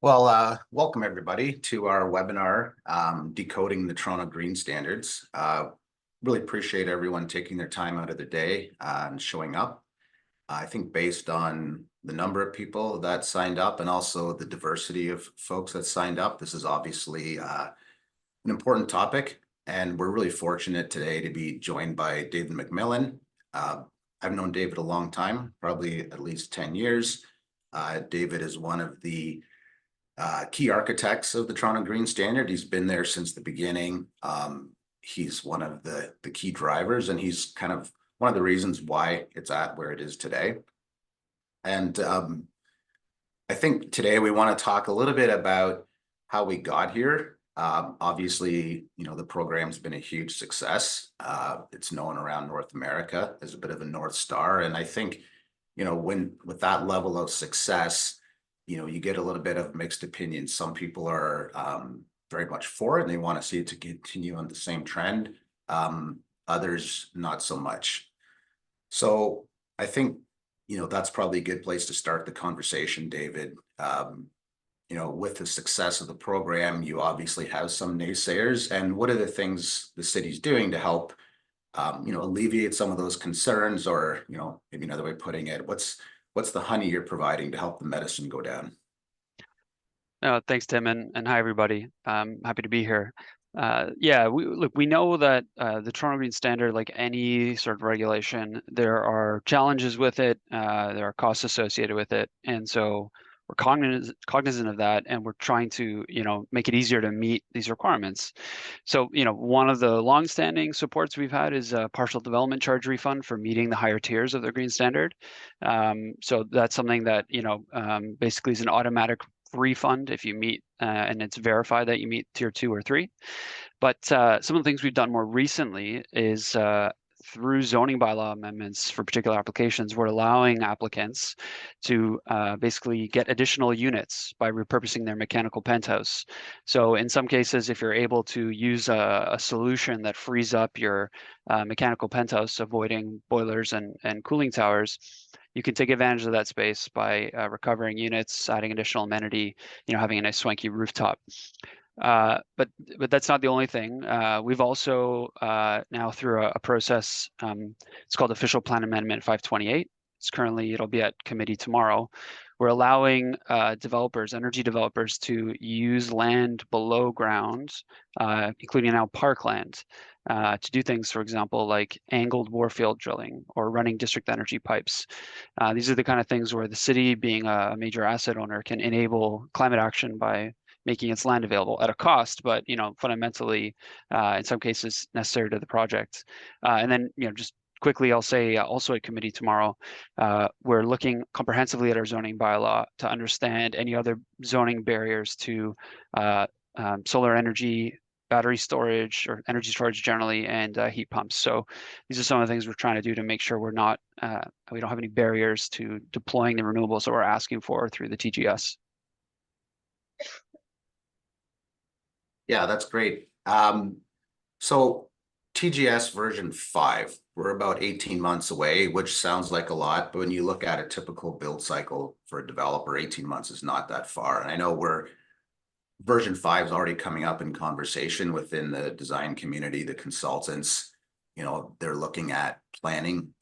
Welcome everybody to our webinar, Decoding the Toronto Green Standards. Really appreciate everyone taking their time out of their day and showing up. I think based on the number of people that signed up and also the diversity of folks that signed up, this is obviously an important topic, and we're really fortunate today to be joined by David MacMillan. I've known David a long time, probably at least 10 years. David is one of the key architects of the Toronto Green Standard. He's been there since the beginning. He's one of the key drivers, and he's kind of one of the reasons why it's at where it is today. And I think today we want to talk a little bit about how we got here. Obviously, the program's been a huge success. It's known around North America as a bit of a North Star. And I think, with that level of success, you get a little bit of mixed opinions. Some people are very much for it and they want to see it to continue on the same trend. Others, not so much. So I think, that's probably a good place to start the conversation, David. With the success of the program, you obviously have some naysayers. And what are the things the city's doing to help, alleviate some of those concerns, or, maybe another way of putting it, what's the honey you're providing to help the medicine go down? Thanks, Tim, and hi, everybody. Happy to be here. We know that the Toronto Green Standard, like any sort of regulation, there are challenges with it, there are costs associated with it, and so we're cognizant of that, and we're trying to, make it easier to meet these requirements. So, one of the longstanding supports we've had is a partial development charge refund for meeting the higher tiers of the Green Standard. So that's something that, basically is an automatic refund if you meet and it's verified that you meet tier 2 or 3. But some of the things we've done more recently is through zoning bylaw amendments for particular applications, we're allowing applicants to basically get additional units by repurposing their mechanical penthouse. So in some cases, if you're able to use a solution that frees up your mechanical penthouse, avoiding boilers and cooling towers, you can take advantage of that space by recovering units, adding additional amenity, having a nice swanky rooftop. But that's not the only thing. We've also now through a process, it's called Official Plan Amendment 528. It'll be at committee tomorrow. We're allowing energy developers to use land below ground, including now parkland, to do things, for example, like angled borefield drilling or running district energy pipes. These are the kind of things where the city, being a major asset owner, can enable climate action by making its land available at a cost, but fundamentally, in some cases, necessary to the project. And then, just quickly, I'll say also at committee tomorrow, we're looking comprehensively at our zoning bylaw to understand any other zoning barriers to solar energy, battery storage, or energy storage generally, and heat pumps. So these are some of the things we're trying to do to make sure we don't have any barriers to deploying the renewables that we're asking for through the TGS. Yeah, that's great. So TGS version 5, we're about 18 months away, which sounds like a lot, but when you look at a typical build cycle for a developer, 18 months is not that far. And I know version 5 is already coming up in conversation within the design community, the consultants, they're looking at planning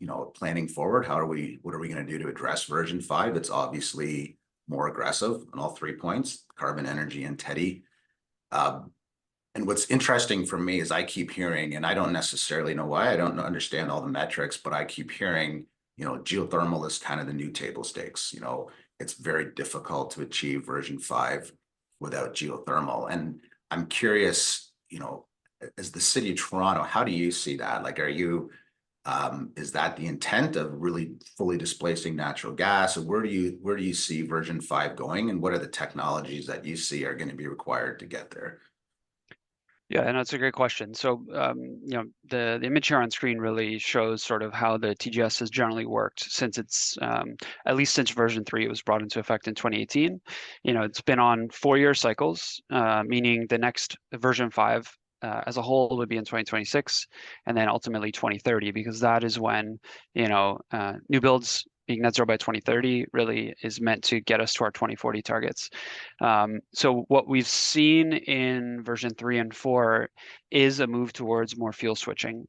forward. What are we going to do to address version 5? It's obviously more aggressive on all 3 points, carbon, energy, and TEDI. And what's interesting for me is I keep hearing, and I don't necessarily know why, I don't understand all the metrics, but I keep hearing, geothermal is kind of the new table stakes. It's very difficult to achieve version 5 without geothermal. And I'm curious, as the city of Toronto, how do you see that? Like, is that the intent of really fully displacing natural gas? Or where do you see version 5 going? And what are the technologies that you see are going to be required to get there? Yeah, and that's a great question. So, the image here on screen really shows sort of how the TGS has generally worked since at least since version 3, it was brought into effect in 2018. It's been on 4-year cycles, meaning the next version 5 as a whole would be in 2026, and then ultimately 2030, because that is when, new builds being net zero by 2030 really is meant to get us to our 2040 targets. So what we've seen in version 3 and 4 is a move towards more fuel switching.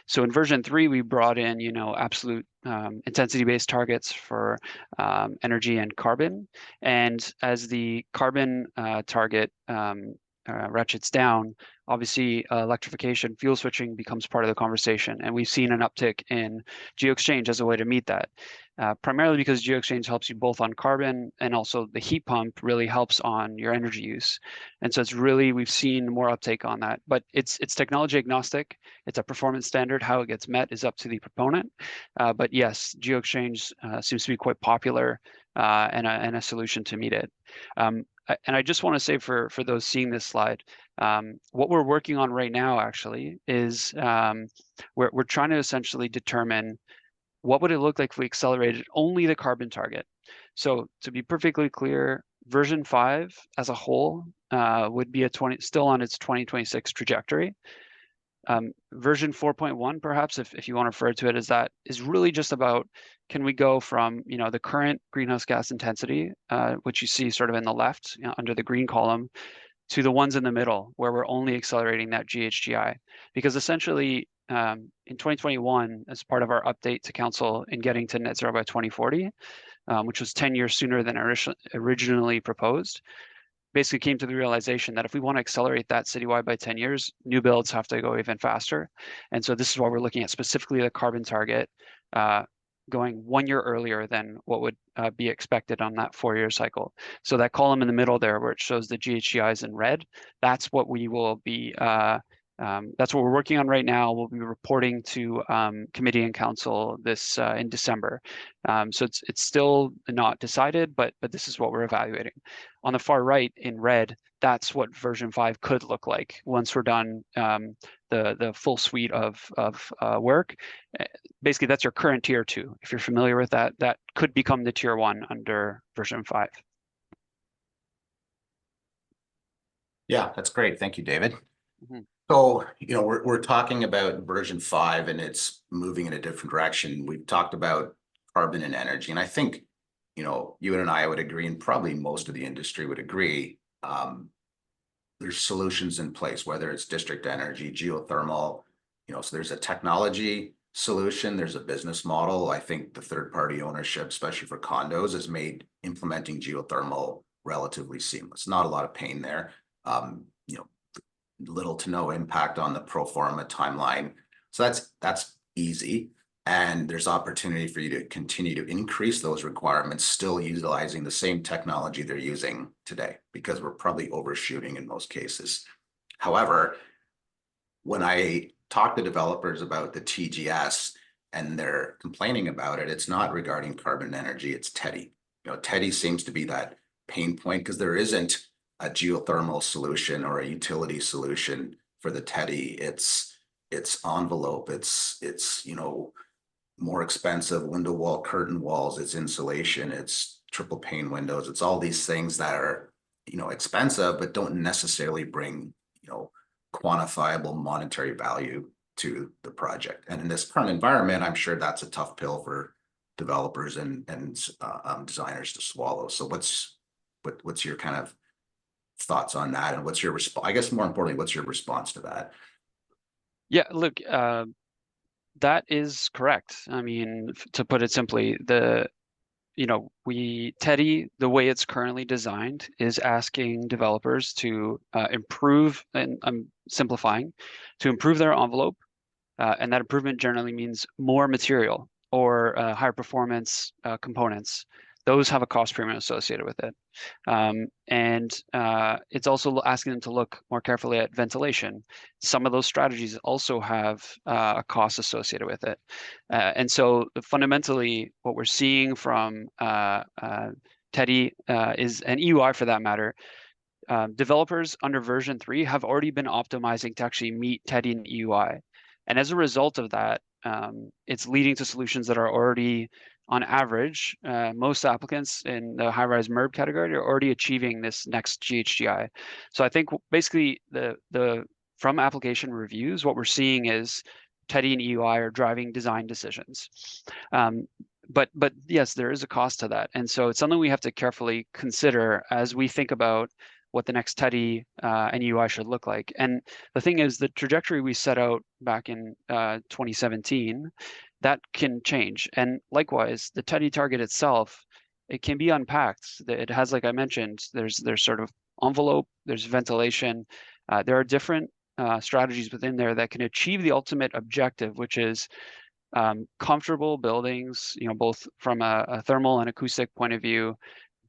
So in version 3, we brought in, absolute intensity-based targets for energy and carbon. And as the carbon target ratchets down, obviously electrification, fuel switching becomes part of the conversation. And we've seen an uptick in GeoExchange as a way to meet that. Primarily because GeoExchange helps you both on carbon, and also the heat pump really helps on your energy use. And so it's really, we've seen more uptake on that, but it's technology agnostic. It's a performance standard. How it gets met is up to the proponent. But yes, GeoExchange seems to be quite popular and a solution to meet it. And I just want to say for those seeing this slide, what we're working on right now actually is we're trying to essentially determine what would it look like if we accelerated only the carbon target. So to be perfectly clear, version 5 as a whole would be still on its 2026 trajectory. Version 4.1, perhaps, if you want to refer to it as that, is really just about, can we go from the current greenhouse gas intensity, which you see sort of in the left under the green column, to the ones in the middle where we're only accelerating that GHGI. Because essentially in 2021, as part of our update to council in getting to net zero by 2040, which was 10 years sooner than originally proposed, basically came to the realization that if we want to accelerate that citywide by 10 years, new builds have to go even faster. And so this is why we're looking at specifically the carbon target going 1 year earlier than what would be expected on that 4-year cycle. So that column in the middle there where it shows the GHGIs in red, that's what we will be that's what we're working on right now. We'll be reporting to committee and council this in December. So it's still not decided, but this is what we're evaluating. On the far right in red, that's what version 5 could look like once we're done the full suite of work. Basically, that's your current tier 2. If you're familiar with that, that could become the tier 1 under version 5. Yeah, that's great. Thank you, David. Mm-hmm. So, we're talking about version 5 and it's moving in a different direction. We've talked about carbon and energy, and I think, you and I would agree, and probably most of the industry would agree, there's solutions in place, whether it's district energy, geothermal, so there's a technology solution, there's a business model. I think the third-party ownership, especially for condos, has made implementing geothermal relatively seamless. Not a lot of pain there. Little to no impact on the pro forma timeline. So that's easy. And there's opportunity for you to continue to increase those requirements, still utilizing the same technology they're using today, because we're probably overshooting in most cases. However, when I talk to developers about the TGS and they're complaining about it, it's not regarding carbon energy, it's TEDI. TEDI seems to be that pain point because there isn't a geothermal solution or a utility solution for the TEDI. It's envelope, it's more expensive window wall, curtain walls, it's insulation, it's triple pane windows, it's all these things that are expensive but don't necessarily bring quantifiable monetary value to the project. And in this current environment, I'm sure that's a tough pill for developers and designers to swallow. So what's your kind of thoughts on that, and what's your response? I guess more importantly, what's your response to that? Yeah, look, that is correct. I mean, to put it simply, TEDI, the way it's currently designed, is asking developers to improve, and I'm simplifying, to improve their envelope, and that improvement generally means more material or higher performance components. Those have a cost premium associated with it. And it's also asking them to look more carefully at ventilation. Some of those strategies also have a cost associated with it. And so fundamentally, what we're seeing from TEDI is, and EUI for that matter, developers under version 3 have already been optimizing to actually meet TEDI and EUI. And as a result of that, it's leading to solutions that are already, on average, most applicants in the high-rise MERB category are already achieving this next GHGI. So I think basically from application reviews, what we're seeing is TEDI and EUI are driving design decisions. but yes, there is a cost to that, and so it's something we have to carefully consider as we think about what the next TEDI and UI should look like. And the thing is, the trajectory we set out back in 2017, that can change. And likewise, the TEDI target itself, it can be unpacked. It has, like I mentioned, there's sort of envelope, there's ventilation. There are different strategies within there that can achieve the ultimate objective, which is comfortable buildings, both from a thermal and acoustic point of view,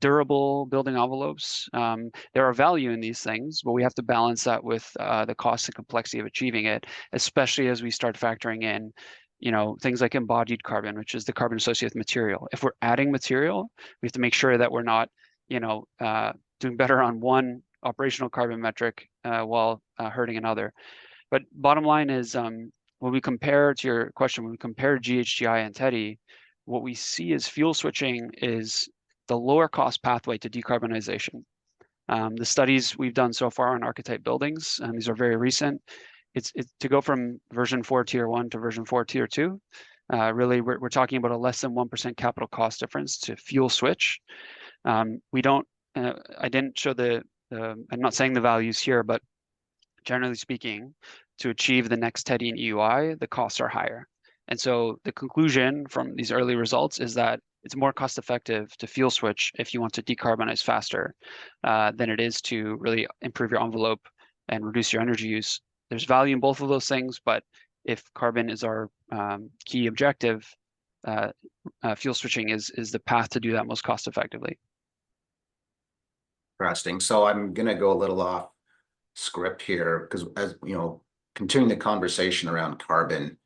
durable building envelopes. There are value in these things, but we have to balance that with the cost and complexity of achieving it, especially as we start factoring in, things like embodied carbon, which is the carbon associated with material. If we're adding material, we have to make sure that we're not, doing better on one operational carbon metric while hurting another. But bottom line is, when we compare, to your question, when we compare GHGI and TEDI, what we see is fuel switching is the lower cost pathway to decarbonization. The studies we've done so far on archetype buildings, and these are very recent, it's to go from version 4 tier 1 to version 4 tier 2. Really, we're talking about a less than 1% capital cost difference to fuel switch. We don't, I didn't show I'm not saying the values here, but generally speaking, to achieve the next TEDI and EUI, the costs are higher. And so the conclusion from these early results is that it's more cost effective to fuel switch if you want to decarbonize faster than it is to really improve your envelope and reduce your energy use. There's value in both of those things, but if carbon is our key objective, fuel switching is the path to do that most cost effectively. Interesting. So I'm going to go a little off script here because, as you know, continuing the conversation around carbon,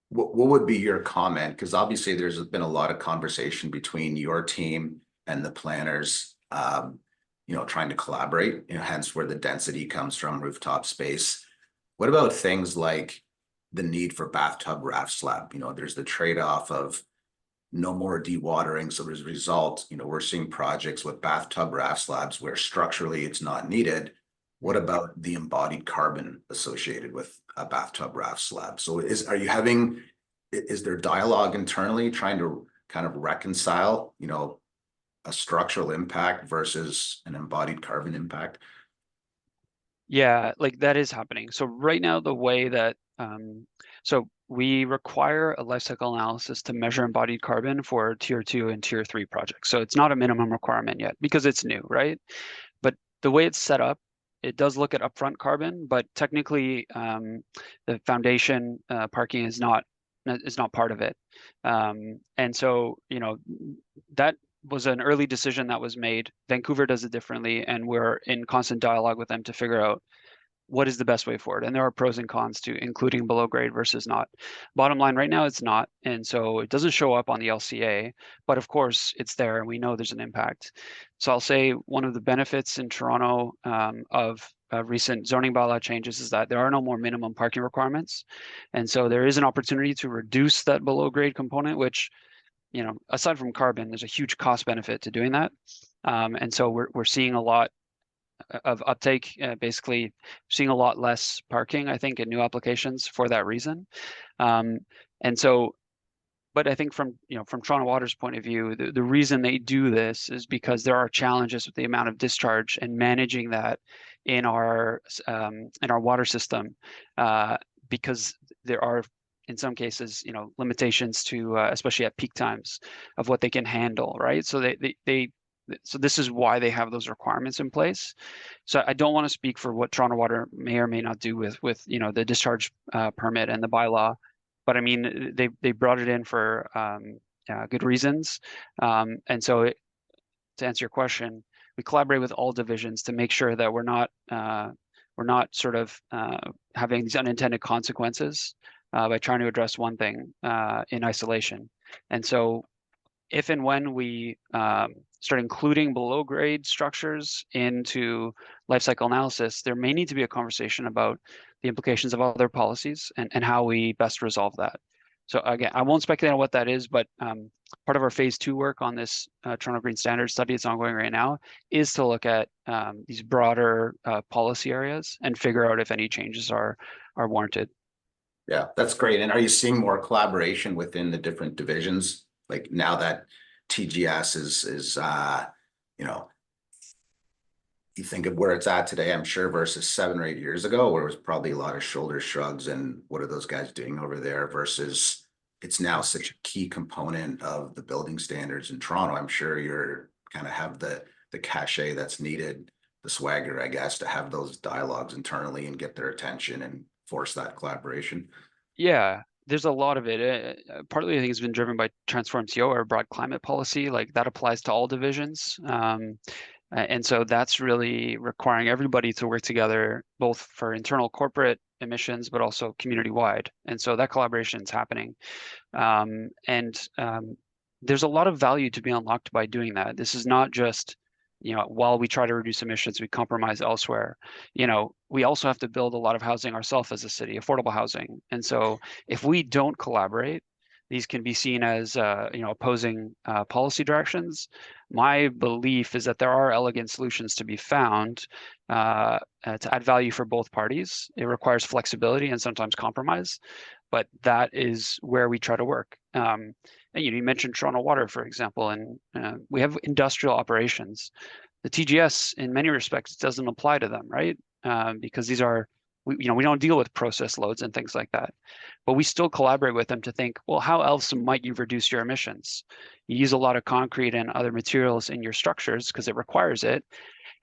what would be your comment? Because obviously there's been a lot of conversation between your team and the planners, trying to collaborate, hence where the density comes from, rooftop space. What about things like the need for bathtub raft slab? There's the trade-off of no more dewatering. So as a result, we're seeing projects with bathtub raft slabs where structurally it's not needed. What about the embodied carbon associated with a bathtub raft slab? So is there dialogue internally trying to kind of reconcile, a structural impact versus an embodied carbon impact? Yeah, like that is happening. So right now, the way that, so we require a life cycle analysis to measure embodied carbon for tier 2 and tier 3 projects. So it's not a minimum requirement yet because it's new, right? But the way it's set up, it does look at upfront carbon, but technically the foundation parking is not part of it. And so, that was an early decision that was made. Vancouver does it differently, and we're in constant dialogue with them to figure out what is the best way forward. And there are pros and cons to including below grade versus not. Bottom line, right now it's not, and so it doesn't show up on the LCA, but of course it's there, and we know there's an impact. So I'll say one of the benefits in Toronto of recent zoning bylaw changes is that there are no more minimum parking requirements, and so there is an opportunity to reduce that below grade component, which, aside from carbon, there's a huge cost benefit to doing that. And so we're seeing a lot of uptake, basically seeing a lot less parking, I think, in new applications for that reason. And so, but I think from Toronto Water's point of view, the reason they do this is because there are challenges with the amount of discharge and managing that in our water system, because there are, in some cases, limitations to, especially at peak times, of what they can handle, right? So so this is why they have those requirements in place. So I don't want to speak for what Toronto Water may or may not do with the discharge permit and the bylaw, but I mean they brought it in for good reasons. And so to answer your question, we collaborate with all divisions to make sure that we're not sort of having these unintended consequences by trying to address one thing in isolation. And so if and when we start including below grade structures into life cycle analysis, there may need to be a conversation about the implications of other policies and how we best resolve that. So again, I won't speculate on what that is, but part of our phase 2 work on this Toronto Green Standards study that's ongoing right now is to look at these broader policy areas and figure out if any changes are warranted. Yeah, that's great. And are you seeing more collaboration within the different divisions? Like now that TGS is you know, you think of where it's at today, I'm sure, versus 7 or 8 years ago, where it was probably a lot of shoulder shrugs and what are those guys doing over there versus it's now such a key component of the building standards in Toronto. I'm sure you're kind of have the cachet that's needed, the swagger, I guess, to have those dialogues internally and get their attention and force that collaboration. Yeah, there's a lot of it. Partly, I think it's been driven by Transform CO or broad climate policy. Like that applies to all divisions. And so that's really requiring everybody to work together, both for internal corporate emissions, but also community-wide. And so that collaboration is happening. And there's a lot of value to be unlocked by doing that. This is not just, while we try to reduce emissions, we compromise elsewhere. We also have to build a lot of housing ourselves as a city, affordable housing. And so if we don't collaborate, these can be seen as opposing policy directions. My belief is that there are elegant solutions to be found to add value for both parties. It requires flexibility and sometimes compromise, but that is where we try to work. And you mentioned Toronto Water, for example, and we have industrial operations. The TGS, in many respects, doesn't apply to them, right? Because these are, we don't deal with process loads and things like that, but we still collaborate with them to think, well, how else might you reduce your emissions? You use a lot of concrete and other materials in your structures because it requires it.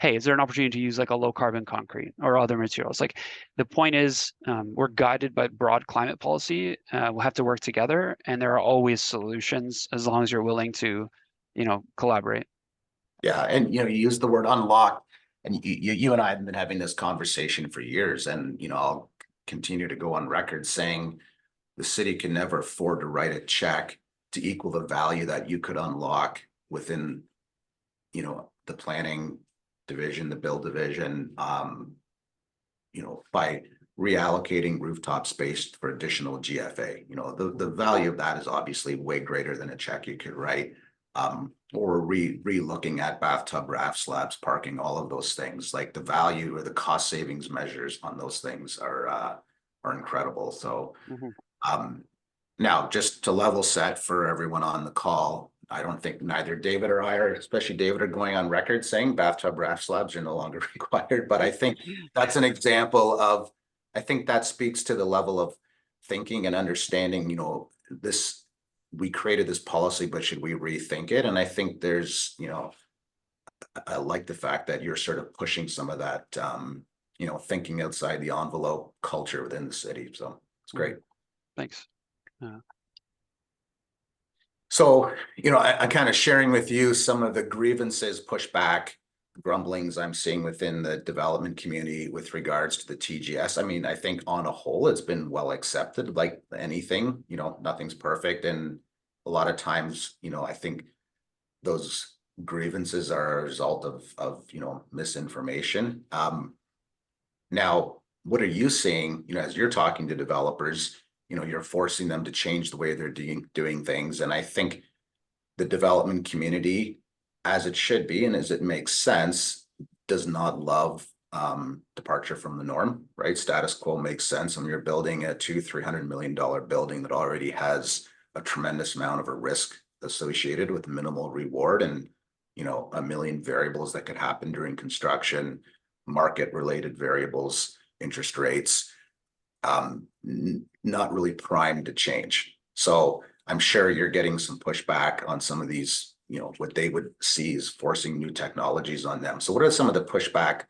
Hey, is there an opportunity to use like a low carbon concrete or other materials? Like the point is, we're guided by broad climate policy. We'll have to work together, and there are always solutions as long as you're willing to, collaborate. Yeah, and you use the word unlock, and you and I have been having this conversation for years, and I'll continue to go on record saying the city can never afford to write a check to equal the value that you could unlock within, the planning division, the build division, by reallocating rooftop space for additional GFA. The value of that is obviously way greater than a check you could write. Or re-looking at bathtub raft slabs, parking, all of those things. Like the value or the cost savings measures on those things are incredible. So now just to level set for everyone on the call, I don't think neither David or I are, especially David, are going on record saying bathtub raft slabs are no longer required. But I think that's an example of, I think that speaks to the level of thinking and understanding, this, we created this policy, but should we rethink it? And I think there's, I like the fact that you're sort of pushing some of that, thinking outside the envelope culture within the city. So it's great. Thanks. So, I kind of sharing with you some of the grievances, pushback, grumblings I'm seeing within the development community with regards to the TGS. I mean, I think on a whole, it's been well accepted, like anything, nothing's perfect. And a lot of times, I think those grievances are a result of misinformation. Now, what are you seeing, as you're talking to developers? You're forcing them to change the way they're doing things. And I think the development community, as it should be, and as it makes sense, does not love departure from the norm, right? Status quo makes sense when you're building a $200-300 million building that already has a tremendous amount of a risk associated with minimal reward and, a million variables that could happen during construction, market related variables, interest rates, not really primed to change. So I'm sure you're getting some pushback on some of these, what they would see as forcing new technologies on them. So what are some of the pushback,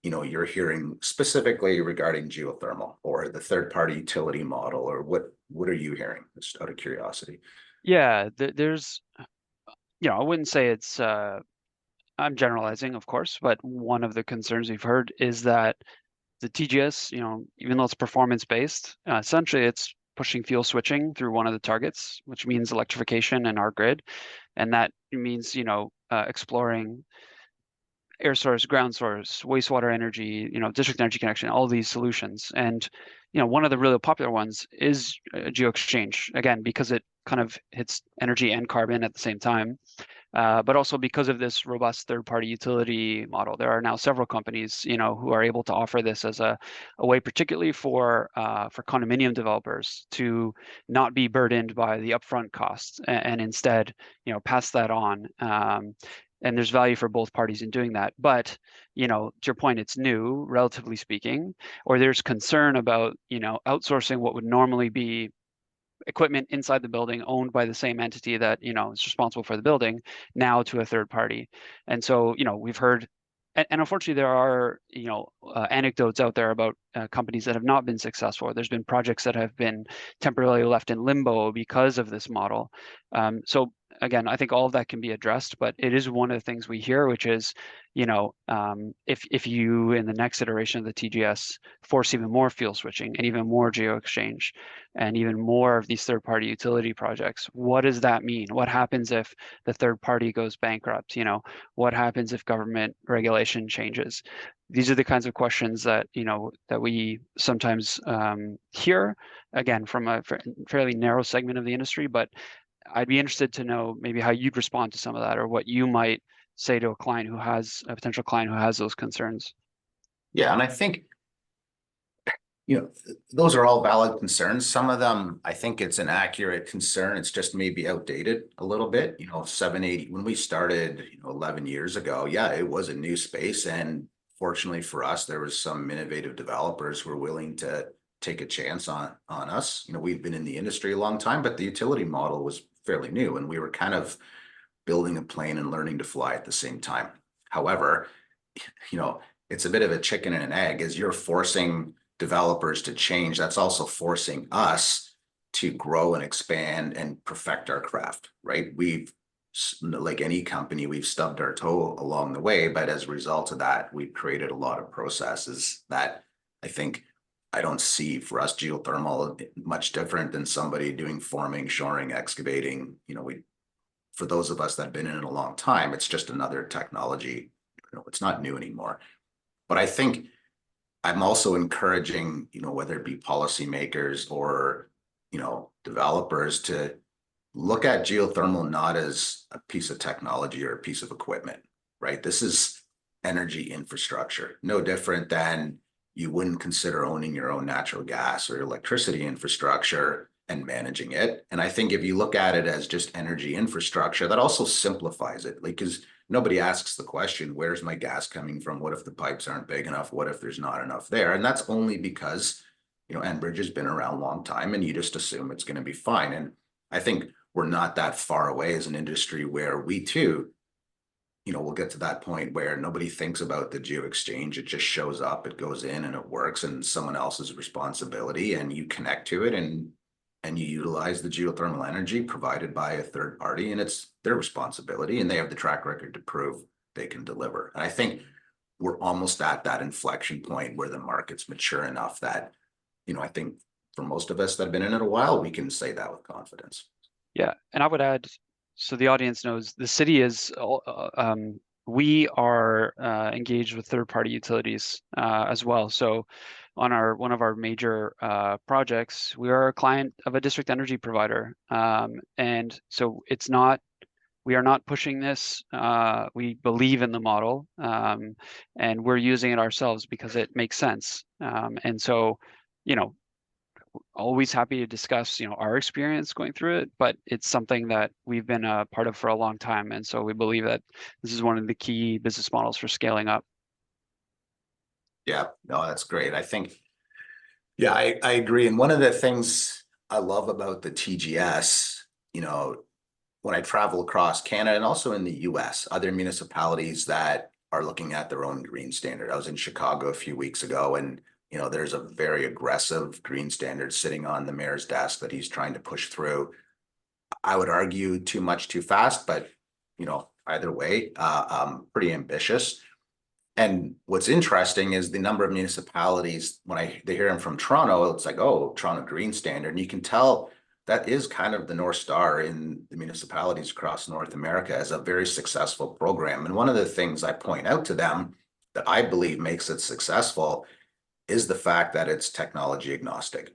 you're hearing specifically regarding geothermal or the third-party utility model, or what are you hearing, just out of curiosity? Yeah, there's, I wouldn't say it's, I'm generalizing, of course, but one of the concerns we've heard is that the TGS, even though it's performance-based, essentially it's pushing fuel switching through one of the targets, which means electrification in our grid. And that means, exploring air source, ground source, wastewater energy, district energy connection, all these solutions. And, one of the really popular ones is geo exchange, again, because it kind of hits energy and carbon at the same time. but also because of this robust third-party utility model. There are now several companies, who are able to offer this as a way, particularly for condominium developers, to not be burdened by the upfront costs and instead, pass that on. And there's value for both parties in doing that. But, to your point, it's new, relatively speaking, or there's concern about, outsourcing what would normally be equipment inside the building owned by the same entity that is responsible for the building now to a third party. And so we've heard, and unfortunately there are anecdotes out there about companies that have not been successful. There's been projects that have been temporarily left in limbo because of this model. So again, I think all of that can be addressed, but it is one of the things we hear, which is, if you in the next iteration of the TGS force even more fuel switching and even more geo exchange and even more of these third-party utility projects, what does that mean? What happens if the third party goes bankrupt? What happens if government regulation changes? These are the kinds of questions that that we sometimes hear, again, from a fairly narrow segment of the industry. But I'd be interested to know maybe how you'd respond to some of that, or what you might say to a potential client who has those concerns. Yeah, and I think, those are all valid concerns. Some of them, I think it's an accurate concern. It's just maybe outdated a little bit. 780, when we started, 11 years ago, yeah, it was a new space. And fortunately for us, there was some innovative developers who were willing to take a chance on us. We've been in the industry a long time, but the utility model was fairly new, and we were kind of building a plane and learning to fly at the same time. However, it's a bit of a chicken and an egg. As you're forcing developers to change, that's also forcing us to grow and expand and perfect our craft, right? Like any company, we've stubbed our toe along the way, but as a result of that, we've created a lot of processes that I don't see for us geothermal much different than somebody doing forming, shoring, excavating. For those of us that have been in it a long time, it's just another technology. It's not new anymore. But I think I'm also encouraging, whether it be policymakers or, developers, to look at geothermal not as a piece of technology or a piece of equipment, right? This is energy infrastructure, no different than you wouldn't consider owning your own natural gas or electricity infrastructure and managing it. And I think if you look at it as just energy infrastructure, that also simplifies it. Like, because nobody asks the question, where's my gas coming from? What if the pipes aren't big enough? What if there's not enough there? And that's only because, Enbridge has been around a long time, and you just assume it's going to be fine. And I think we're not that far away as an industry where we too, we'll get to that point where nobody thinks about the geo exchange. It just shows up, it goes in, and it works, and someone else's responsibility, and you connect to it, and you utilize the geothermal energy provided by a third party, and it's their responsibility, and they have the track record to prove they can deliver. And I think we're almost at that inflection point where the market's mature enough that, I think for most of us that have been in it a while, we can say that with confidence. Yeah, and I would add, so the audience knows, the city is, we are engaged with third-party utilities as well. So on one of our major projects, we are a client of a district energy provider. And so we are not pushing this. We believe in the model, and we're using it ourselves because it makes sense. And so, always happy to discuss, our experience going through it, but it's something that we've been a part of for a long time. And so we believe that this is one of the key business models for scaling up. Yeah, no, that's great. I think, yeah, I agree. And one of the things I love about the TGS, when I travel across Canada and also in the US, other municipalities that are looking at their own green standard. I was in Chicago a few weeks ago, and there's a very aggressive green standard sitting on the mayor's desk that he's trying to push through. I would argue too much, too fast, but either way, pretty ambitious. And what's interesting is the number of municipalities, when they hear them from Toronto, it's like, oh, Toronto Green Standard. And you can tell that is kind of the North Star in the municipalities across North America as a very successful program. And one of the things I point out to them that I believe makes it successful is the fact that it's technology agnostic.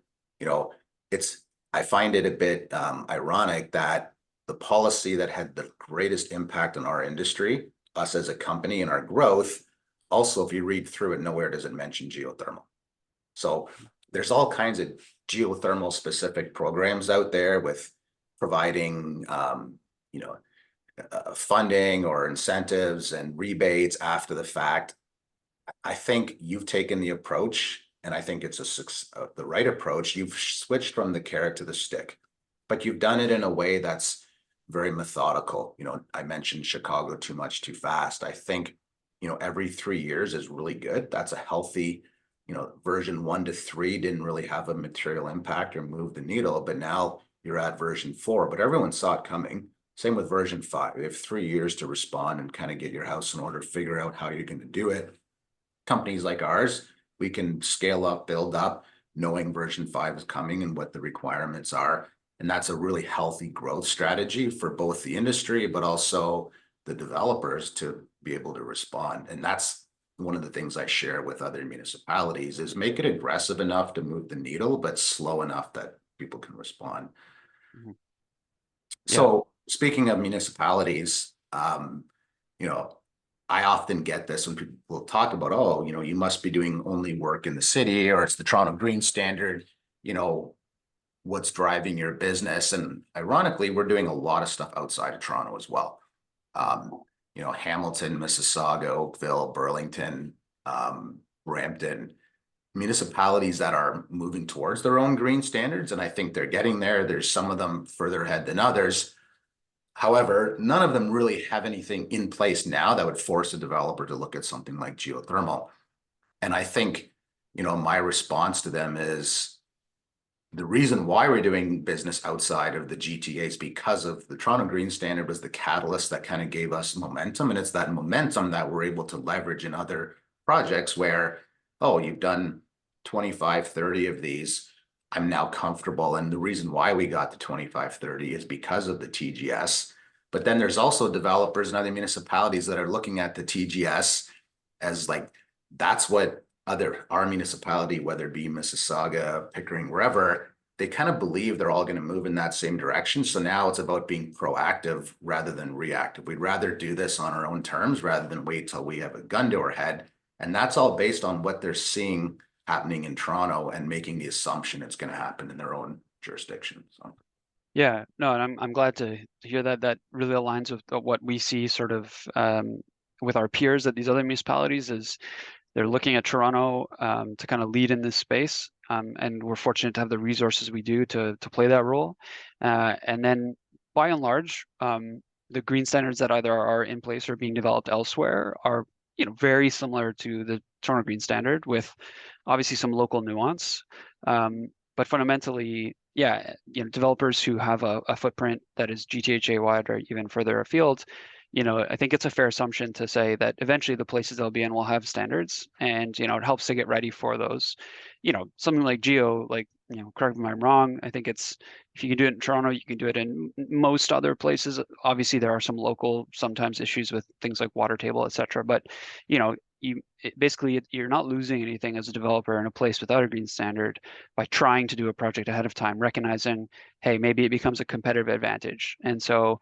I find it a bit ironic that the policy that had the greatest impact on our industry, us as a company and our growth, also, if you read through it, nowhere does it mention geothermal. So there's all kinds of geothermal specific programs out there with providing, funding or incentives and rebates after the fact. I think you've taken the approach, and I think it's the right approach. You've switched from the carrot to the stick, but you've done it in a way that's very methodical. I mentioned Chicago too much, too fast. I think, every 3 years is really good. That's a healthy, version 1 to 3 didn't really have a material impact or move the needle, but now you're at version 4, but everyone saw it coming. Same with version 5. You have 3 years to respond and kind of get your house in order, figure out how you're going to do it. Companies like ours, we can scale up, build up, knowing version 5 is coming and what the requirements are. And that's a really healthy growth strategy for both the industry, but also the developers to be able to respond. And that's one of the things I share with other municipalities is make it aggressive enough to move the needle, but slow enough that people can respond. Mhm. So speaking of municipalities, I often get this when people talk about, oh, you must be doing only work in the city, or it's the Toronto Green Standard, what's driving your business. And ironically, we're doing a lot of stuff outside of Toronto as well. Hamilton, Mississauga, Oakville, Burlington, Brampton, municipalities that are moving towards their own green standards. And I think they're getting there. There's some of them further ahead than others. However, none of them really have anything in place now that would force a developer to look at something like geothermal. And I think, my response to them is the reason why we're doing business outside of the GTA is because of the Toronto Green Standard was the catalyst that kind of gave us momentum. And it's that momentum that we're able to leverage in other projects where, oh, you've done 25, 30 of these. I'm now comfortable. And the reason why we got the 25, 30 is because of the TGS. But then there's also developers and other municipalities that are looking at the TGS as like, that's what our municipality, whether it be Mississauga, Pickering, wherever, they kind of believe they're all going to move in that same direction. So now it's about being proactive rather than reactive. We'd rather do this on our own terms rather than wait till we have a gun to our head. And that's all based on what they're seeing happening in Toronto and making the assumption it's going to happen in their own jurisdiction. So. Yeah, no, and I'm glad to hear that. That really aligns with what we see sort of with our peers at these other municipalities is they're looking at Toronto to kind of lead in this space. And we're fortunate to have the resources we do to play that role. And then by and large, the green standards that either are in place or being developed elsewhere are very similar to the Toronto Green Standard with obviously some local nuance. But fundamentally, yeah, developers who have a footprint that is GTHA wide or even further afield, I think it's a fair assumption to say that eventually the places they'll be in will have standards, and it helps to get ready for those. Something like geo, like correct me if I'm wrong. I think it's if you can do it in Toronto, you can do it in most other places. Obviously, there are some local sometimes issues with things like water table, etc. But basically you're not losing anything as a developer in a place without a green standard by trying to do a project ahead of time, recognizing, hey, maybe it becomes a competitive advantage. And so,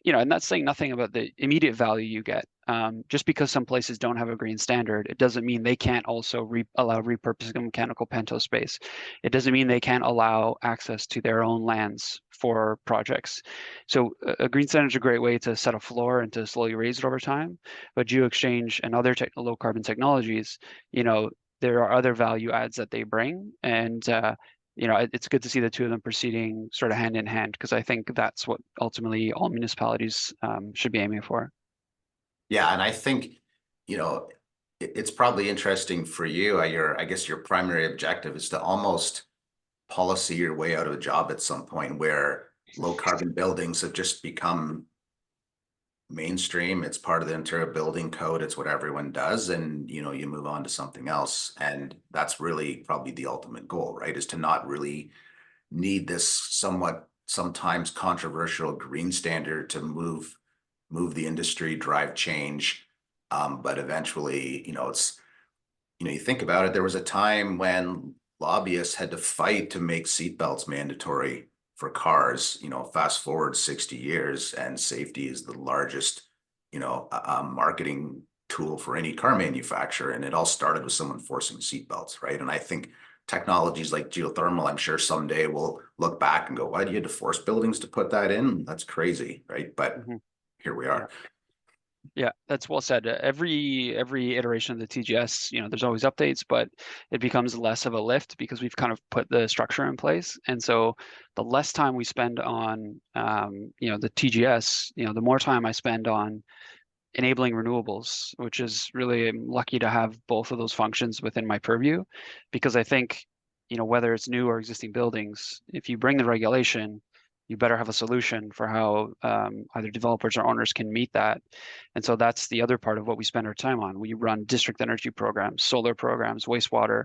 and that's saying nothing about the immediate value you get. Just because some places don't have a green standard, it doesn't mean they can't also allow repurposing of mechanical pento space. It doesn't mean they can't allow access to their own lands for projects. So a green standard is a great way to set a floor and to slowly raise it over time. But GeoExchange and other low carbon technologies, there are other value adds that they bring. And it's good to see the two of them proceeding sort of hand in hand, because I think that's what ultimately all municipalities should be aiming for. Yeah, and I think, it's probably interesting for you. I guess your primary objective is to almost policy your way out of a job at some point where low carbon buildings have just become mainstream. It's part of the Ontario building code. It's what everyone does. And, you move on to something else. And that's really probably the ultimate goal, right? Is to not really need this sometimes controversial green standard to move the industry, drive change. But eventually, you think about it, there was a time when lobbyists had to fight to make seatbelts mandatory for cars, fast forward 60 years and safety is the largest, marketing tool for any car manufacturer. And it all started with someone forcing seatbelts, right? And I think technologies like geothermal, I'm sure someday we'll look back and go, why do you have to force buildings to put that in? That's crazy, right? But here we Yeah. are. Yeah, that's well said. Every iteration of the TGS, there's always updates, but it becomes less of a lift because we've kind of put the structure in place. And so the less time we spend on, the TGS, the more time I spend on enabling renewables, which is really, I'm lucky to have both of those functions within my purview, because I think, whether it's new or existing buildings, if you bring the regulation, you better have a solution for how either developers or owners can meet that. And so that's the other part of what we spend our time on. We run district energy programs, solar programs, wastewater.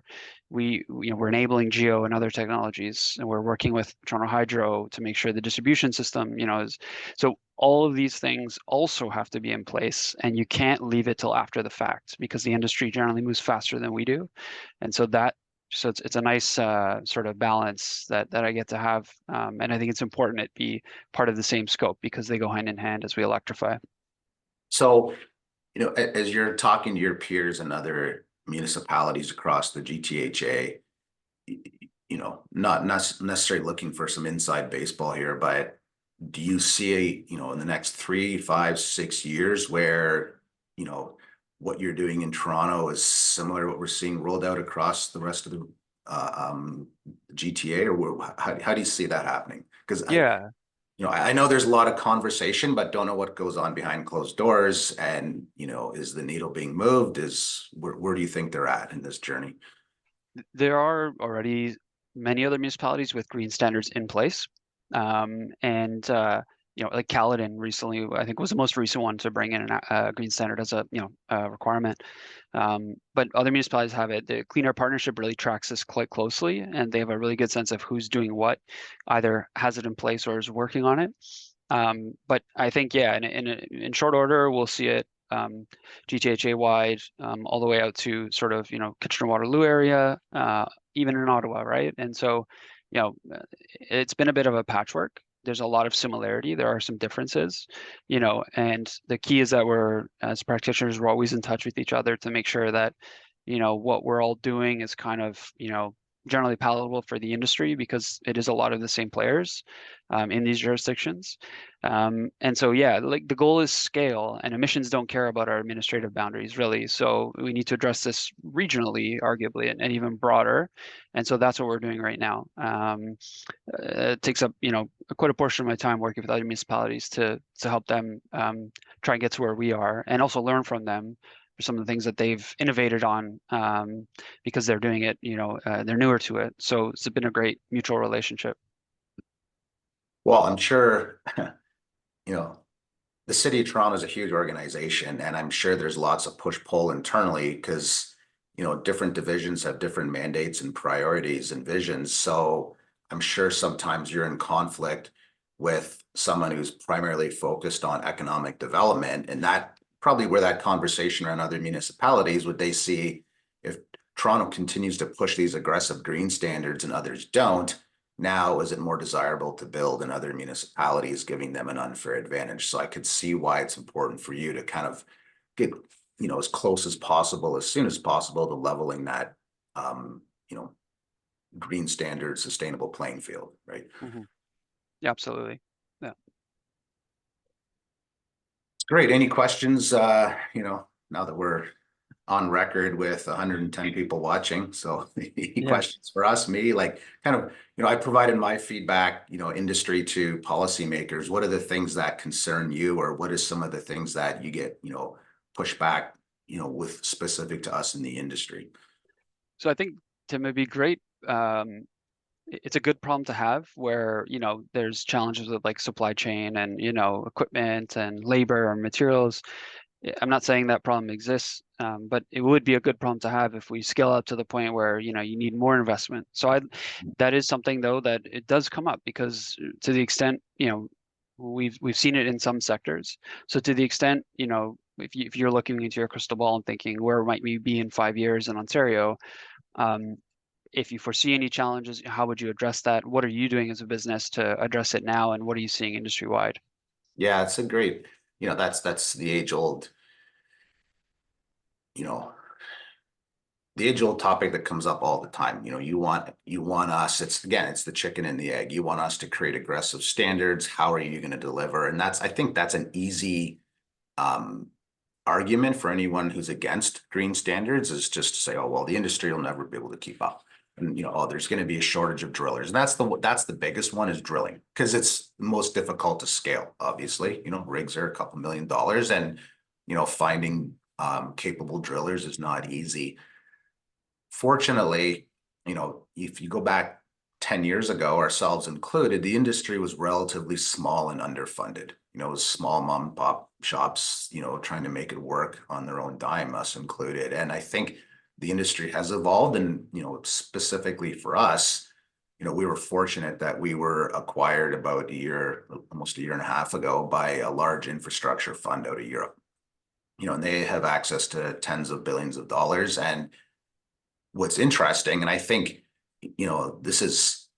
We're enabling geo and other technologies, and we're working with Toronto Hydro to make sure the distribution system, is so all of these things also have to be in place, and you can't leave it till after the fact because the industry generally moves faster than we do. And so it's a nice sort of balance that I get to have, and I think it's important it be part of the same scope because they go hand in hand as we electrify. So, as you're talking to your peers and other municipalities across the GTHA, not necessarily looking for some inside baseball here, but do you see, in the next 3, 5, 6 years where, what you're doing in Toronto is similar to what we're seeing rolled out across the rest of the GTA, or how do you see that happening? Because Yeah. I know there's a lot of conversation, but don't know what goes on behind closed doors. And, is the needle being moved? Where do you think they're at in this journey? There are already many other municipalities with green standards in place. And like Caledon recently, I think was the most recent one to bring in a green standard as a requirement. But other municipalities have it. The Clean Air Partnership really tracks this quite closely, and they have a really good sense of who's doing what, either has it in place or is working on it. But I think, yeah, in short order, we'll see it GTHA wide, all the way out to sort of, Kitchener-Waterloo area, even in Ottawa, right? And so, it's been a bit of a patchwork. There's a lot of similarity. There are some differences, and the key is that we're, as practitioners, we're always in touch with each other to make sure that, what we're all doing is kind of, generally palatable for the industry because it is a lot of the same players in these jurisdictions. And so, yeah, like the goal is scale, and emissions don't care about our administrative boundaries really. So we need to address this regionally, arguably, and even broader. And so that's what we're doing right now. It takes up, quite a portion of my time working with other municipalities to help them try and get to where we are, and also learn from them for some of the things that they've innovated on, because they're doing it, they're newer to it. So it's been a great mutual relationship. Well, I'm sure, the city of Toronto is a huge organization, and I'm sure there's lots of push-pull internally because, different divisions have different mandates and priorities and visions. So I'm sure sometimes you're in conflict with someone who's primarily focused on economic development, and that probably where that conversation around other municipalities, would they see if Toronto continues to push these aggressive green standards and others don't, now is it more desirable to build in other municipalities, giving them an unfair advantage? So I could see why it's important for you to kind of get, as close as possible, as soon as possible, to leveling that, green standard, sustainable playing field, right? Yeah, absolutely. Yeah. Great. Any questions, now that we're on record with 110 people watching. So any Yeah. questions for us, me, like kind of, I provided my feedback, industry to policymakers. What are the things that concern you, or what is some of the things that you get, pushback, with specific to us in the industry? So I think, Tim, it'd be great. It's a good problem to have where, there's challenges with like supply chain and, equipment and labor and materials. I'm not saying that problem exists, but it would be a good problem to have if we scale up to the point where, you need more investment. So that is something though that it does come up because to the extent, we've seen it in some sectors. So to the extent, if you're looking into your crystal ball and thinking where might we be in 5 years in Ontario, if you foresee any challenges, how would you address that? What are you doing as a business to address it now, and what are you seeing industry wide? Yeah, it's a great, that's the age old, you know, the age old topic that comes up all the time. You want us, it's the chicken and the egg. You want us to create aggressive standards. How are you going to deliver? And I think that's an easy um, argument for anyone who's against green standards, is just to say, oh, well, the industry will never be able to keep up. And, oh, there's going to be a shortage of drillers. And that's the biggest one, is drilling, because it's the most difficult to scale, obviously. Rigs are a couple $1 million, and, finding capable drillers is not easy. Fortunately, if you go back 10 years ago, ourselves included, the industry was relatively small and underfunded. It was small mom and pop shops, trying to make it work on their own dime, us included. And I think the industry has evolved, and, specifically for us, we were fortunate that we were acquired about almost a year and a half ago, by a large infrastructure fund out of Europe. And they have access to tens of billions of dollars. And what's interesting, and I think, this is,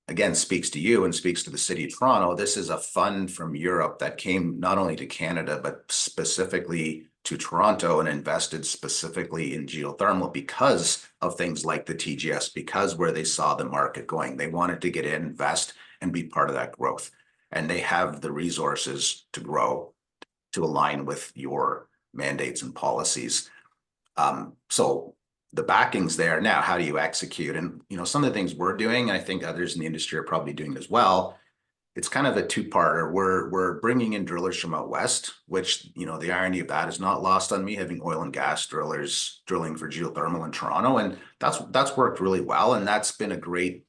again, speaks to you and speaks to the city of Toronto. This is a fund from Europe that came not only to Canada, but specifically to Toronto, and invested specifically in geothermal because of things like the TGS, because where they saw the market going. They wanted to get in, invest, and be part of that growth. And they have the resources to grow, to align with your mandates and policies. So the backing's there. Now, how do you execute? And, some of the things we're doing, and I think others in the industry are probably doing as well, it's kind of a two-parter. We're bringing in drillers from out west, which, the irony of that is not lost on me, having oil and gas drillers drilling for geothermal in Toronto. And that's worked really well. And that's been a great,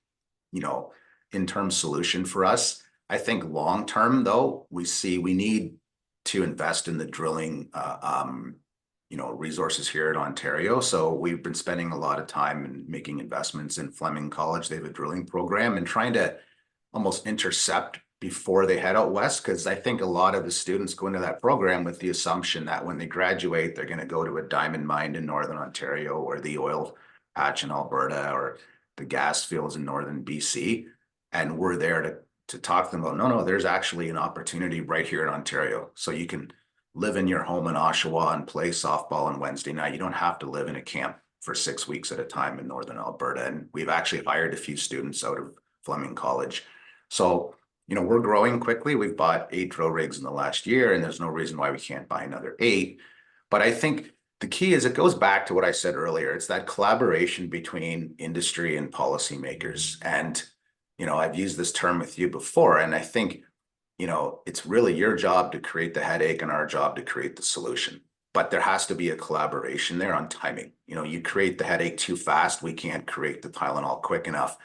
in-term solution for us. I think long-term, though, we need to invest in the drilling, resources here in Ontario. So we've been spending a lot of time and making investments in Fleming College. They have a drilling program, and trying to almost intercept before they head out west. Because I think a lot of the students go into that program with the assumption that when they graduate, they're going to go to a diamond mine in Northern Ontario, or the oil patch in Alberta, or the gas fields in Northern BC. And we're there to talk to them about, no, there's actually an opportunity right here in Ontario. So you can live in your home in Oshawa and play softball on Wednesday night. You don't have to live in a camp for 6 weeks at a time in Northern Alberta. And we've actually hired a few students out of Fleming College. So, we're growing quickly. We've bought 8 drill rigs in the last year, and there's no reason why we can't buy another 8. But I think the key is, it goes back to what I said earlier. It's that collaboration between industry and policymakers. And, I've used this term with you before, and I think, it's really your job to create the headache and our job to create the solution. But there has to be a collaboration there on timing. You create the headache too fast, we can't create the Tylenol quick enough.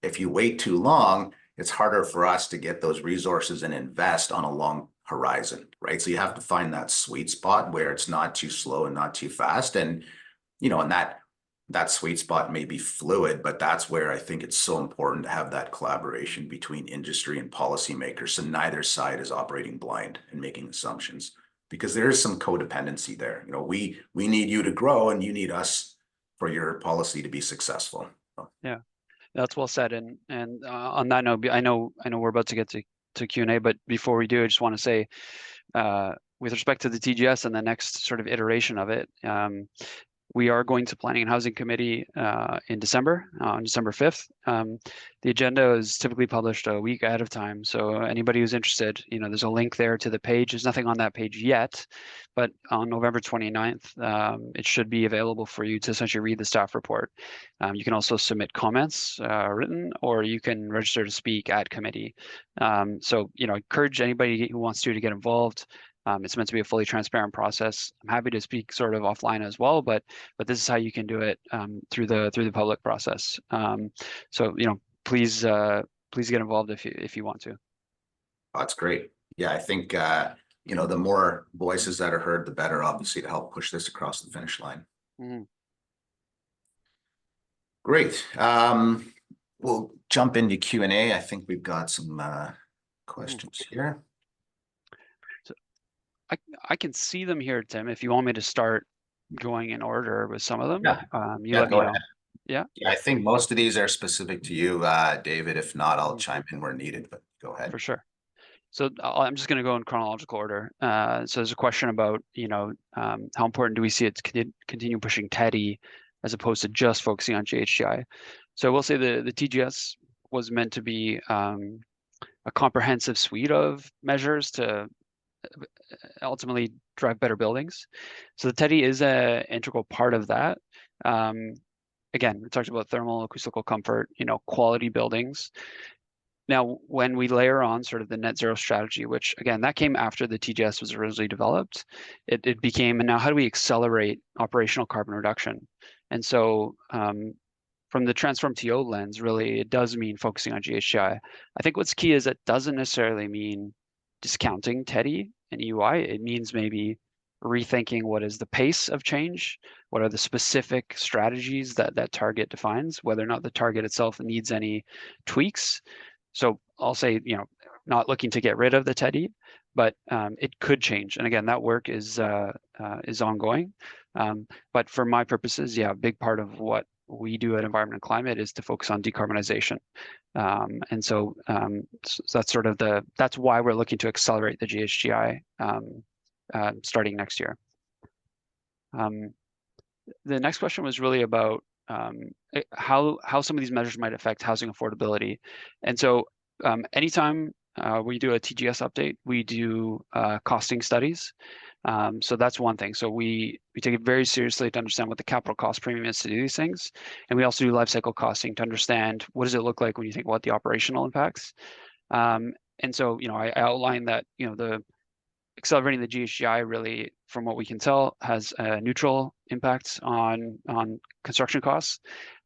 If you wait too long, it's harder for us to get those resources and invest on a long horizon, right? So you have to find that sweet spot where it's not too slow and not too fast. And, and that sweet spot may be fluid, but that's where I think it's so important to have that collaboration between industry and policymakers, so neither side is operating blind and making assumptions, because there is some codependency there. We need you to grow, and you need us for your policy to be successful. Yeah, that's well said. And on that note, I know we're about to get to Q&A, but before we do, I just want to say, with respect to the TGS and the next sort of iteration of it, we are going to Planning and Housing Committee in December, on December 5th. The agenda is typically published a week ahead of time. So anybody who's interested, there's a link there to the page. There's nothing on that page yet, but on November 29th, it should be available for you to essentially read the staff report. You can also submit comments written, or you can register to speak at committee. So, I encourage anybody who wants to get involved. It's meant to be a fully transparent process. I'm happy to speak sort of offline as well, but this is how you can do it through the public process. So please get involved if you want to. That's great. Yeah, I think the more voices that are heard, the better, obviously, to help push this across the finish line. Mm. Great. We'll jump into Q&A. I think we've got some questions here. I can see them here, Tim. If you want me to start going in order with some of them, Yeah. you let me know. Yeah, Yeah, I think most of these are specific to you, David. If not, I'll Mhm. chime in where needed, but go ahead. For sure. So I'm just going to go in chronological order. So there's a question about, how important do we see it to continue pushing TEDI as opposed to just focusing on GHGI? So I will say the TGS was meant to be a comprehensive suite of measures to ultimately drive better buildings. So the TEDI is an integral part of that. Um, Again, we talked about thermal, acoustical comfort, quality buildings. Now, when we layer on sort of the net zero strategy, which again, that came after the TGS was originally developed, it became, and now how do we accelerate operational carbon reduction? And so from the Transform TO lens, really, it does mean focusing on GHGI. I think what's key is it doesn't necessarily mean discounting TEDI and EUI. It means maybe rethinking what is the pace of change, what are the specific strategies that that target defines, whether or not the target itself needs any tweaks. So I'll say, not looking to get rid of the TEDI, but it could change. And again, that work is ongoing. But for my purposes, yeah, a big part of what we do at Environment and Climate is to focus on decarbonization. And so, that's sort of that's why we're looking to accelerate the GHGI starting next year. The next question was really about how some of these measures might affect housing affordability. And so anytime we do a TGS update, we do costing studies. So that's one thing. So we take it very seriously to understand what the capital cost premium is to do these things. And we also do life cycle costing to understand what does it look like when you think about the operational impacts. And so, I outlined that, the accelerating the GHGI really, from what we can tell, has a neutral impact on construction costs.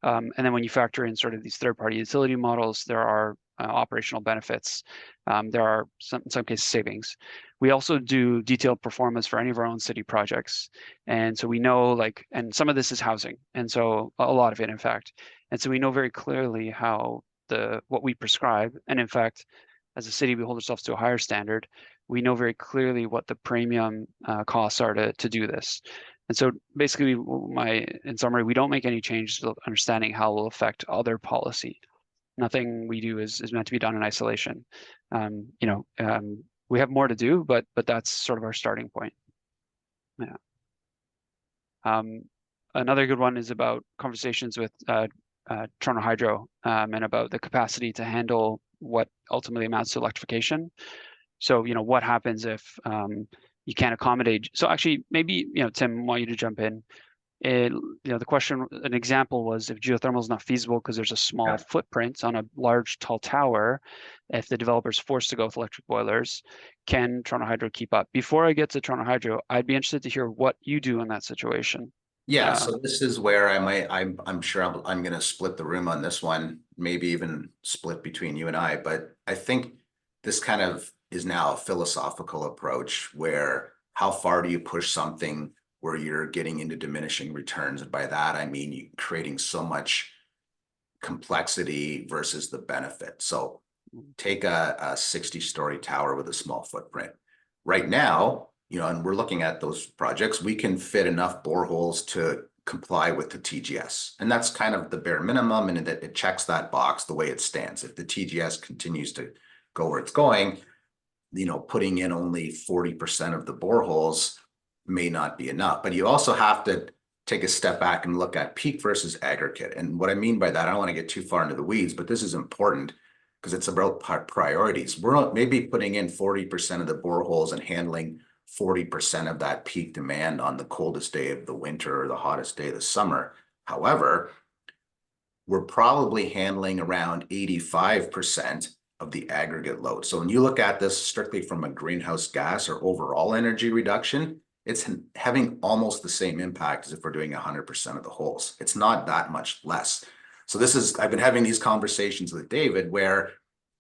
And then when you factor in sort of these third-party utility models, there are operational benefits. There are in some cases savings. We also do detailed proformas for any of our own city projects, and so we know and some of this is housing, and so a lot of it, in fact. And so we know very clearly how what we prescribe, and in fact, as a city, we hold ourselves to a higher standard. We know very clearly what the premium costs are to do this. And so basically, in summary, we don't make any changes to understanding how it will affect other policy. Nothing we do is meant to be done in isolation. We have more to do, but that's sort of our starting point. Yeah. Another good one is about conversations with Toronto Hydro and about the capacity to handle what ultimately amounts to electrification. So, what happens if you can't accommodate? So actually, maybe, Tim, I want you to jump in. The question, an example was if geothermal is not feasible because there's a small footprint on a large tall tower, if the developer's forced to go with electric boilers, can Toronto Hydro keep up? Before I get to Toronto Hydro, I'd be interested to hear what you do in that situation. Yeah, so this is where I'm sure I'm going to split the room on this one, maybe even split between you and I, but I think this kind of is now a philosophical approach where how far do you push something where you're getting into diminishing returns? And by that, I mean you creating so much complexity versus the benefit. So take a 60-story tower with a small footprint. Right now, and we're looking at those projects, we can fit enough boreholes to comply with the TGS. And that's kind of the bare minimum, and it checks that box the way it stands. If the TGS continues to go where it's going, putting in only 40% of the boreholes may not be enough. But you also have to take a step back and look at peak versus aggregate. And what I mean by that, I don't want to get too far into the weeds, but this is important because it's about priorities. We're maybe putting in 40% of the boreholes and handling 40% of that peak demand on the coldest day of the winter or the hottest day of the summer. However, we're probably handling around 85% of the aggregate load. So when you look at this strictly from a greenhouse gas or overall energy reduction, it's having almost the same impact as if we're doing 100% of the holes. It's not that much less. So I've been having these conversations with David where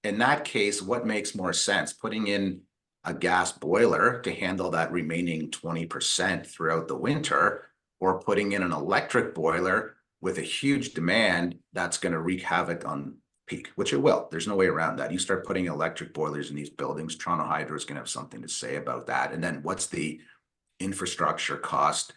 in that case, what makes more sense? Putting in a gas boiler to handle that remaining 20% throughout the winter, or putting in an electric boiler with a huge demand that's going to wreak havoc on peak, which it will. There's no way around that. You start putting electric boilers in these buildings, Toronto Hydro is going to have something to say about that. And then what's the infrastructure cost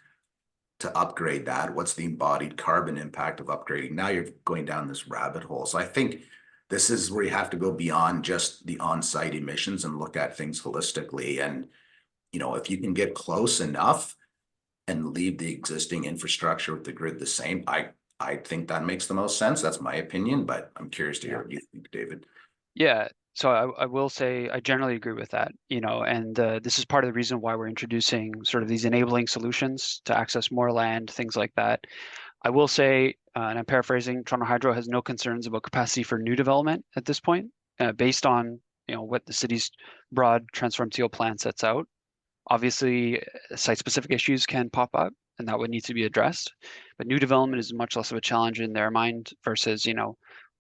to upgrade that? What's the embodied carbon impact of upgrading? Now you're going down this rabbit hole. So I think this is where you have to go beyond just the on-site emissions and look at things holistically. And, if you can get close enough and leave the existing infrastructure with the grid the same, I think that makes the most sense. That's my opinion, but I'm curious to hear what you think, David. Yeah, so I will say I generally agree with that, and this is part of the reason why we're introducing sort of these enabling solutions to access more land, things like that. I will say, and I'm paraphrasing, Toronto Hydro has no concerns about capacity for new development at this point, based on what the city's broad Transform TO plan sets out. Obviously, site-specific issues can pop up, and that would need to be addressed. But new development is much less of a challenge in their mind versus,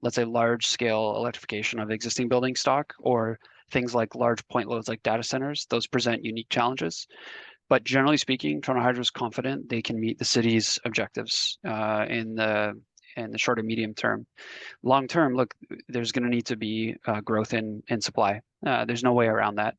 let's say large-scale electrification of existing building stock, or things like large point loads like data centers. Those present unique challenges. But generally speaking, Toronto Hydro is confident they can meet the city's objectives in the short and medium term. Long term, look, there's going to need to be growth in supply. There's no way around that.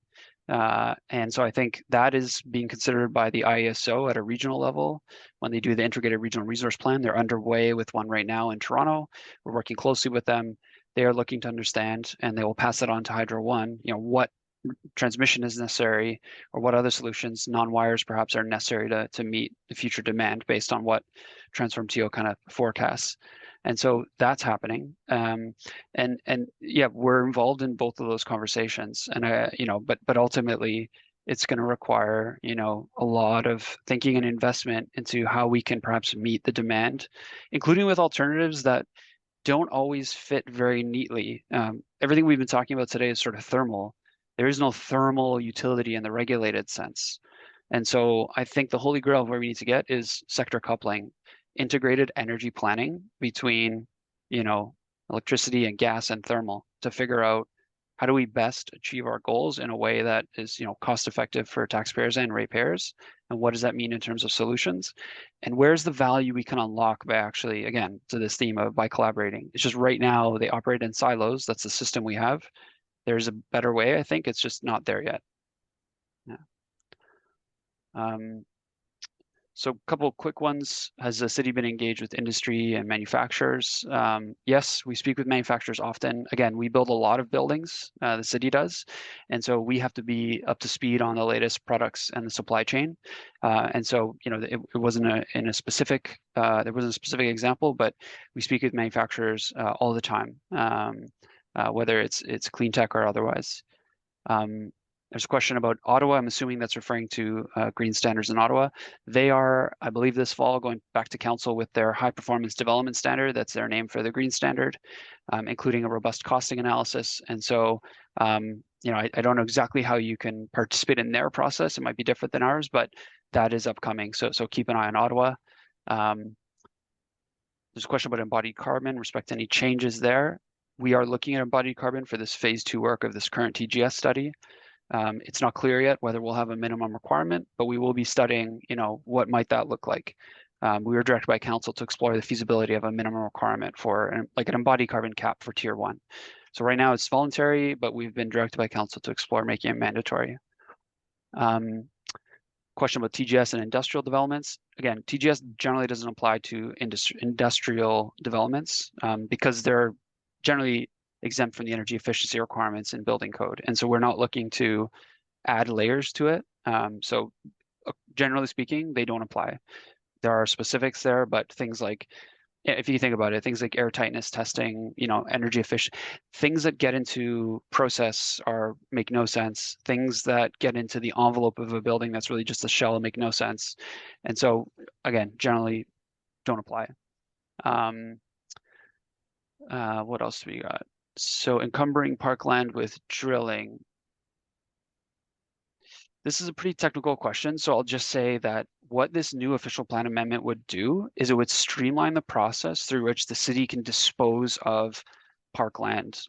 And so I think that is being considered by the IESO at a regional level when they do the integrated regional resource plan. They're underway with one right now in Toronto. We're working closely with them. They are looking to understand, and they will pass it on to Hydro One, what transmission is necessary or what other solutions, non-wires perhaps, are necessary to meet the future demand based on what Transform TO kind of forecasts. And so that's happening. And yeah, we're involved in both of those conversations. And but ultimately it's going to require, a lot of thinking and investment into how we can perhaps meet the demand, including with alternatives that don't always fit very neatly. Everything we've been talking about today is sort of thermal. There is no thermal utility in the regulated sense. And so I think the holy grail of where we need to get is sector coupling, integrated energy planning between, electricity and gas and thermal to figure out how do we best achieve our goals in a way that is, cost effective for taxpayers and ratepayers, and what does that mean in terms of solutions, and where's the value we can unlock by actually, again, to this theme of by collaborating. It's just right now they operate in silos. That's the system we have. There's a better way. I think it's just not there yet. Yeah. So a couple of quick ones. Has the city been engaged with industry and manufacturers? Yes, we speak with manufacturers often. Again, we build a lot of buildings, the city does. And so we have to be up to speed on the latest products and the supply chain. And so, it wasn't in a specific, there wasn't a specific example, but we speak with manufacturers all the time, whether it's clean tech or otherwise. There's a question about Ottawa. I'm assuming that's referring to green standards in Ottawa. They are, I believe, this fall going back to council with their high performance development standard. That's their name for the green standard, including a robust costing analysis. And so, I don't know exactly how you can participate in their process. It might be different than ours, but that is upcoming. So keep an eye on Ottawa. There's a question about embodied carbon, respect to any changes there. We are looking at embodied carbon for this phase 2 work of this current TGS study. It's not clear yet whether we'll have a minimum requirement, but we will be studying, what might that look like. We were directed by council to explore the feasibility of a minimum requirement for an embodied carbon cap for tier 1. So right now it's voluntary, but we've been directed by council to explore making it mandatory. Question about TGS and industrial developments. Again, TGS generally doesn't apply to industrial developments because they're generally exempt from the energy efficiency requirements in building code. And so we're not looking to add layers to it. So generally speaking, they don't apply. There are specifics there, but things like, if you think about it, things like air tightness testing, energy efficient, things that get into process make no sense. Things that get into the envelope of a building that's really just a shell make no sense. And so again, generally don't apply. What else do we got? So encumbering parkland with drilling. This is a pretty technical question, so I'll just say that what this new official plan amendment would do is it would streamline the process through which the city can dispose of parkland.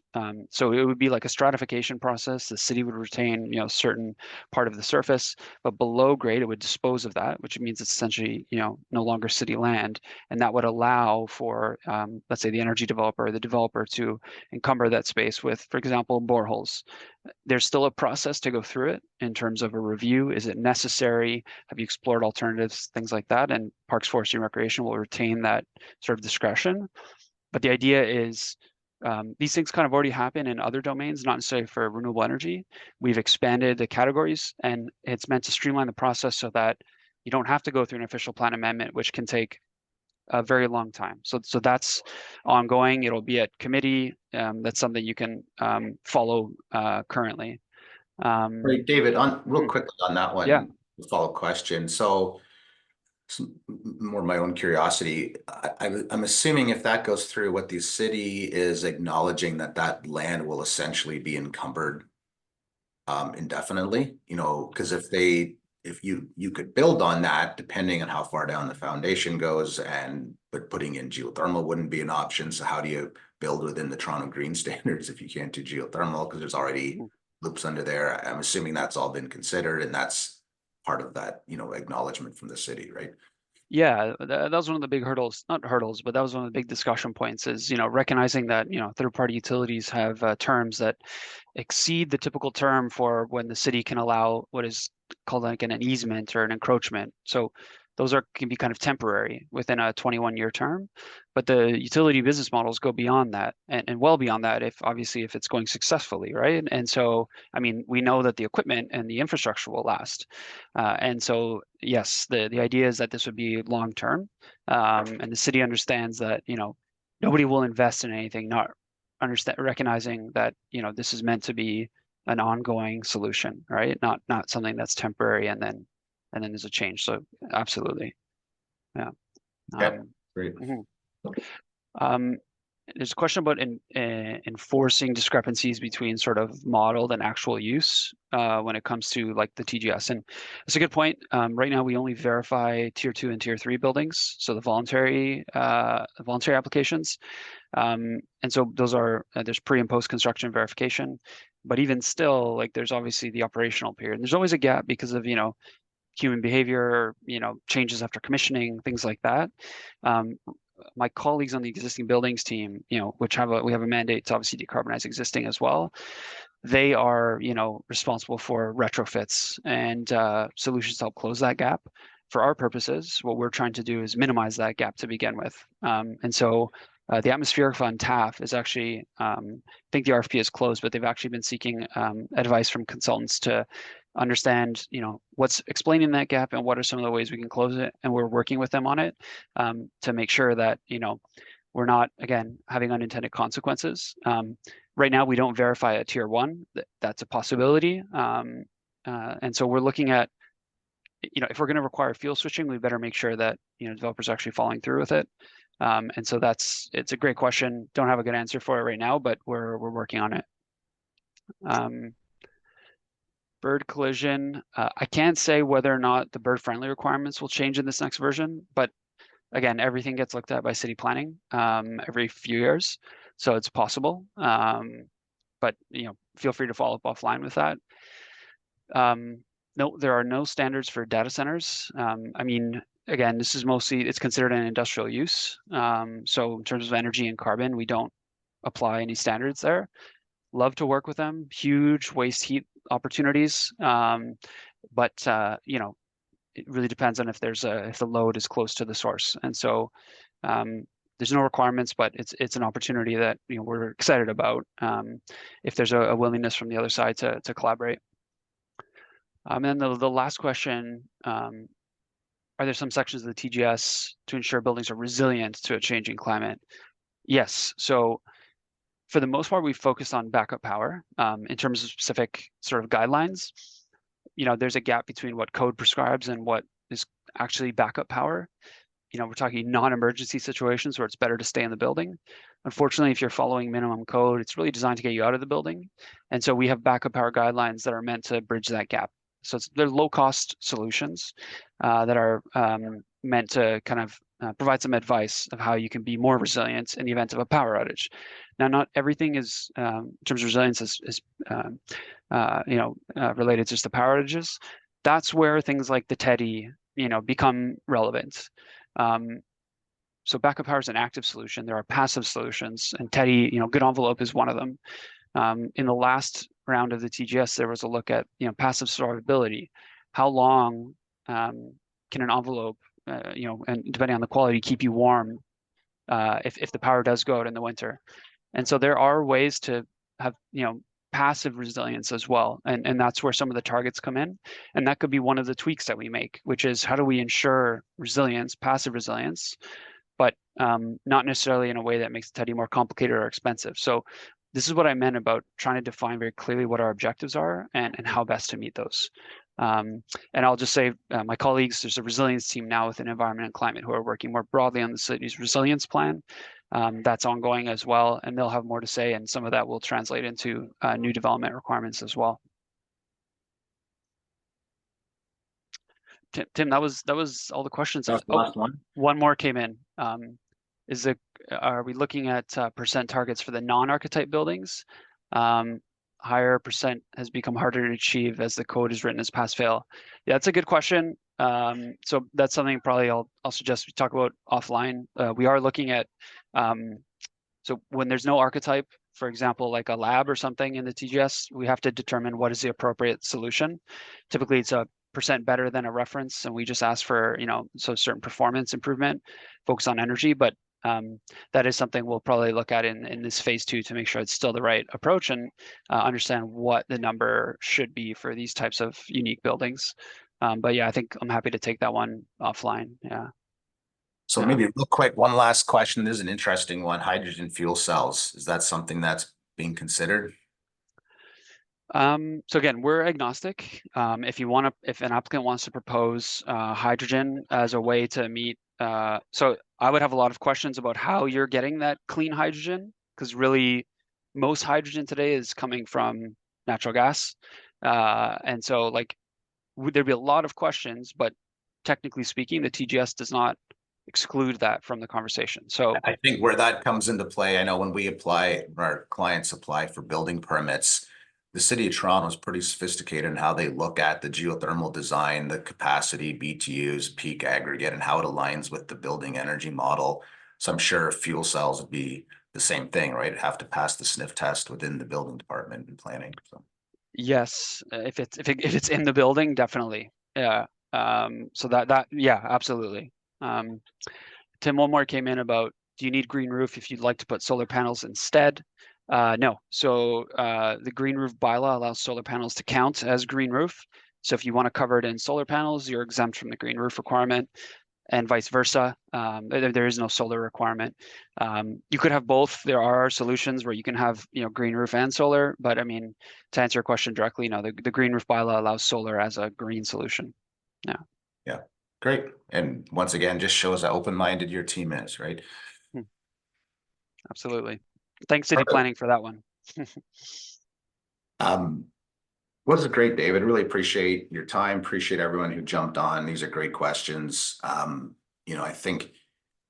So it would be like a stratification process. The city would retain, certain part of the surface, but below grade, it would dispose of that, which means it's essentially, no longer city land. And that would allow for, let's say, the energy developer or the developer to encumber that space with, for example, boreholes. There's still a process to go through it in terms of a review. Is it necessary? Have you explored alternatives? Things like that. And Parks, Forestry, and Recreation will retain that sort of discretion. But the idea is these things kind of already happen in other domains, not necessarily for renewable energy. We've expanded the categories, and it's meant to streamline the process so that you don't have to go through an official plan amendment, which can take a very long time. So that's ongoing. It'll be at committee. That's something you can follow currently. Right, David, on real quickly on that one, Yeah. follow question. So more my own curiosity. I'm assuming if that goes through, what the city is acknowledging that land will essentially be encumbered indefinitely, because if you could build on that, depending on how far down the foundation goes, but putting in geothermal wouldn't be an option. So how do you build within the Toronto Green Standards if you can't do geothermal? Because there's already loops under there. I'm assuming that's all been considered, and that's part of that, acknowledgement from the city, right? Yeah, that was one of the big hurdles, not hurdles, but that was one of the big discussion points is, recognizing that, third-party utilities have terms that exceed the typical term for when the city can allow what is called like an easement or an encroachment. So those can be kind of temporary within a 21-year term, but the utility business models go beyond that and well beyond that if it's going successfully, right? And so, I mean, we know that the equipment and the infrastructure will last. And so, yes, the idea is that this would be long term, and the city understands that nobody will invest in anything not recognizing that this is meant to be an ongoing solution, right? Not something that's temporary and then there's a change. So absolutely, yeah. Yeah, great. There's a question about enforcing discrepancies between sort of modeled and actual use when it comes to like the TGS. And it's a good point. Right now, we only verify tier 2 and tier 3 buildings, so the voluntary applications. And so those are there's pre and post construction verification, but even still, like there's obviously the operational period. And there's always a gap because of human behavior, changes after commissioning, things like that. My colleagues on the existing buildings team, which we have a mandate to obviously decarbonize existing as well. They are, responsible for retrofits and solutions to help close that gap. For our purposes, what we're trying to do is minimize that gap to begin with. And so the Atmospheric Fund, TAF, is actually, I think the RFP is closed, but they've actually been seeking advice from consultants to understand, what's explaining that gap and what are some of the ways we can close it. And we're working with them on it to make sure that, we're not, again, having unintended consequences. Right now, we don't verify a tier 1. That's a possibility. And so we're looking at, if we're going to require fuel switching, we better make sure that, developers are actually following through with it. And so it's a great question. Don't have a good answer for it right now, but we're working on it. Bird collision. I can't say whether or not the bird friendly requirements will change in this next version, but again, everything gets looked at by city planning every few years, so it's possible. But feel free to follow up offline with that. No, there are no standards for data centers. I mean, again, this is it's considered an industrial use. So in terms of energy and carbon, we don't apply any standards there. Love to work with them. Huge waste heat opportunities, but it really depends on if the load is close to the source. And so there's no requirements, but it's an opportunity that we're excited about if there's a willingness from the other side to collaborate. And then the last question, are there some sections of the TGS to ensure buildings are resilient to a changing climate? Yes. So for the most part, we focused on backup power in terms of specific sort of guidelines. There's a gap between what code prescribes and what is actually backup power. We're talking non-emergency situations where it's better to stay in the building. Unfortunately, if you're following minimum code, it's really designed to get you out of the building. And so we have backup power guidelines that are meant to bridge that gap. So they're low-cost solutions that are meant to kind of provide some advice of how you can be more resilient in the event of a power outage. Now, not everything is in terms of resilience is related just to power outages. That's where things like the TEDI, become relevant. So backup power is an active solution. There are passive solutions, and TEDI, good envelope is one of them. In the last round of the TGS, there was a look at passive survivability. How long can an envelope, and depending on the quality, keep you warm if the power does go out in the winter? And so there are ways to have passive resilience as well, and that's where some of the targets come in, and that could be one of the tweaks that we make, which is how do we ensure resilience, passive resilience, but not necessarily in a way that makes TEDI more complicated or expensive. So this is what I meant about trying to define very clearly what our objectives are and how best to meet those. And I'll just say, my colleagues, there's a resilience team now within Environment and Climate who are working more broadly on the city's resilience plan. That's ongoing as well, and they'll have more to say, and some of that will translate into new development requirements as well. Tim, that was all the questions. That was the last one. One more came in. Are we looking at percent targets for the non-archetype buildings? Higher percent has become harder to achieve as the code is written as pass-fail. Yeah, that's a good question. So that's something probably I'll suggest we talk about offline. We are looking at, so when there's no archetype, for example, like a lab or something in the TGS, we have to determine what is the appropriate solution. Typically, it's a percent better than a reference, and we just ask for, so certain performance improvement, focus on energy, but that is something we'll probably look at in this phase 2 to make sure it's still the right approach and understand what the number should be for these types of unique buildings. But yeah, I think I'm happy to take that one offline. Yeah. So maybe real quick, one last question. This is an interesting one. Hydrogen fuel cells. Is that something that's being considered? So again, we're agnostic. If an applicant wants to propose hydrogen as a way to meet, so I would have a lot of questions about how you're getting that clean hydrogen, because really most hydrogen today is coming from natural gas. And so there'd be a lot of questions, but technically speaking, the TGS does not exclude that from the conversation. So I think where that comes into play, I know when we apply, our clients apply for building permits, the city of Toronto is pretty sophisticated in how they look at the geothermal design, the capacity, BTUs, peak aggregate, and how it aligns with the building energy model. So I'm sure fuel cells would be the same thing, right? It'd have to pass the sniff test within the building department and planning. So yes, if it's in the building, definitely. Yeah. So yeah, absolutely. Tim, one more came in about, do you need green roof if you'd like to put solar panels instead? No. So the green roof bylaw allows solar panels to count as green roof. So if you want to cover it in solar panels, you're exempt from the green roof requirement, and vice versa. There is no solar requirement. You could have both. There are solutions where you can have green roof and solar, but I mean, to answer your question directly, no, the green roof bylaw allows solar as a green solution. Yeah. Yeah. Great. And once again, just shows how open-minded your team is, right? Absolutely. Thanks, City Planning, for that one. Was great, David. Really appreciate your time. Appreciate everyone who jumped on. These are great questions. I think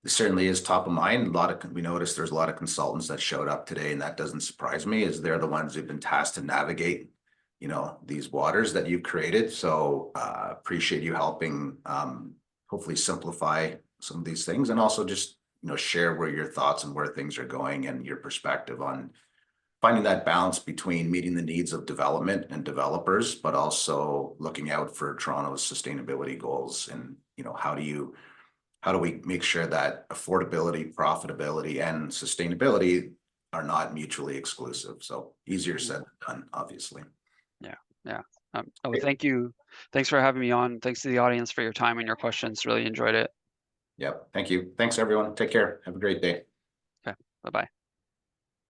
it certainly is top of mind. We noticed there's a lot of consultants that showed up today, and that doesn't surprise me, as they're the ones who've been tasked to navigate, these waters that you've created. So appreciate you helping hopefully simplify some of these things, and also just share where your thoughts and where things are going and your perspective on finding that balance between meeting the needs of development and developers, but also looking out for Toronto's sustainability goals. And how do we make sure that affordability, profitability, and sustainability are not mutually exclusive? So easier said than done, obviously. Yeah. Thank you. Thanks for having me on. Thanks to the audience for your time and your questions. Really enjoyed it. Yep. Thank you. Thanks, everyone. Take care. Have a great day. Okay. Bye-bye.